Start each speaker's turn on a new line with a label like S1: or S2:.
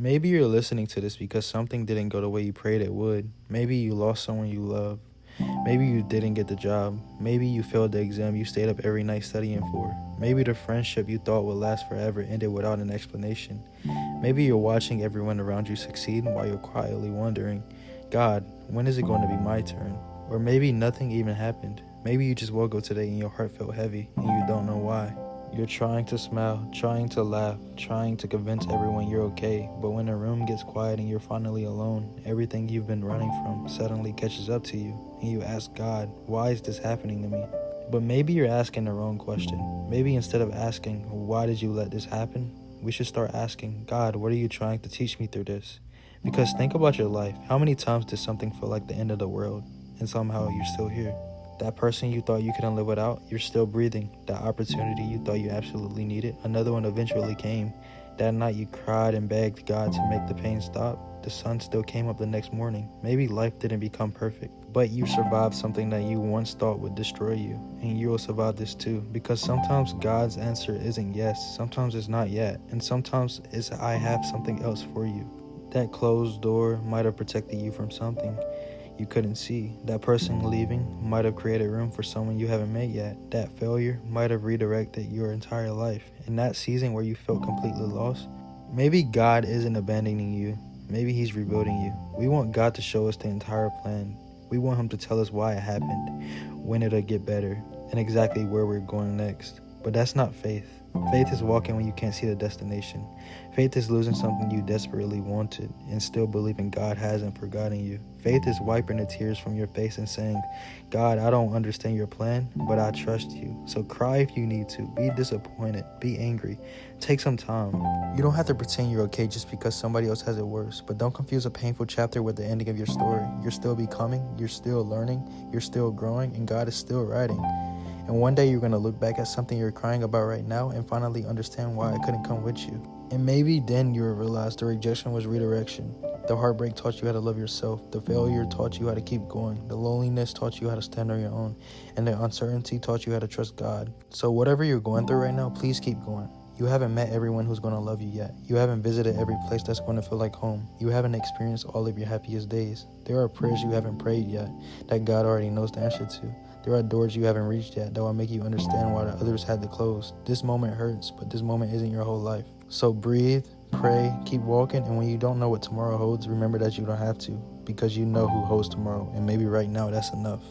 S1: Maybe you're listening to this because something didn't go the way you prayed it would. Maybe you lost someone you love. Maybe you didn't get the job. Maybe you failed the exam you stayed up every night studying for. Maybe the friendship you thought would last forever ended without an explanation. Maybe you're watching everyone around you succeed while you're quietly wondering, God, when is it going to be my turn? Or maybe nothing even happened. Maybe you just woke up today and your heart felt heavy and you don't know why. You're trying to smile, trying to laugh, trying to convince everyone you're okay, but when the room gets quiet and you're finally alone, everything you've been running from suddenly catches up to you, and you ask God, why is this happening to me? But maybe you're asking the wrong question. Maybe instead of asking, why did you let this happen? We should start asking, God, what are you trying to teach me through this? Because think about your life. How many times did something feel like the end of the world, and somehow you're still here? That person you thought you couldn't live without, you're still breathing. That opportunity you thought you absolutely needed, another one eventually came. That night you cried and begged God to make the pain stop. The sun still came up the next morning. Maybe life didn't become perfect, but you survived something that you once thought would destroy you. And you will survive this too, because sometimes God's answer isn't yes, sometimes it's not yet, and sometimes it's I have something else for you. That closed door might have protected you from something you couldn't see. That person leaving might have created room for someone you haven't met yet. That failure might have redirected your entire life. In that season where you felt completely lost, maybe God isn't abandoning you. Maybe he's rebuilding you. We want God to show us the entire plan. We want him to tell us why it happened, when it'll get better, and exactly where we're going next. But that's not faith. Faith is walking when you can't see the destination. Faith is losing something you desperately wanted and still believing God hasn't forgotten you. Faith is wiping the tears from your face and saying, God, I don't understand your plan, but I trust you. So cry if you need to. Be disappointed. Be angry. Take some time. You don't have to pretend you're okay just because somebody else has it worse. But don't confuse a painful chapter with the ending of your story. You're still becoming. You're still learning. You're still growing. And God is still writing. And one day you're going to look back at something you're crying about right now and finally understand why I couldn't come with you. And maybe then you'll realize the rejection was redirection. The heartbreak taught you how to love yourself. The failure taught you how to keep going. The loneliness taught you how to stand on your own. And the uncertainty taught you how to trust God. So whatever you're going through right now, please keep going. You haven't met everyone who's going to love you yet. You haven't visited every place that's going to feel like home. You haven't experienced all of your happiest days. There are prayers you haven't prayed yet that God already knows the answer to. There are doors you haven't reached yet that will make you understand why the others had to close. This moment hurts, but this moment isn't your whole life. So breathe, pray, keep walking, and when you don't know what tomorrow holds, remember that you don't have to, because you know who holds tomorrow, and maybe right now that's enough.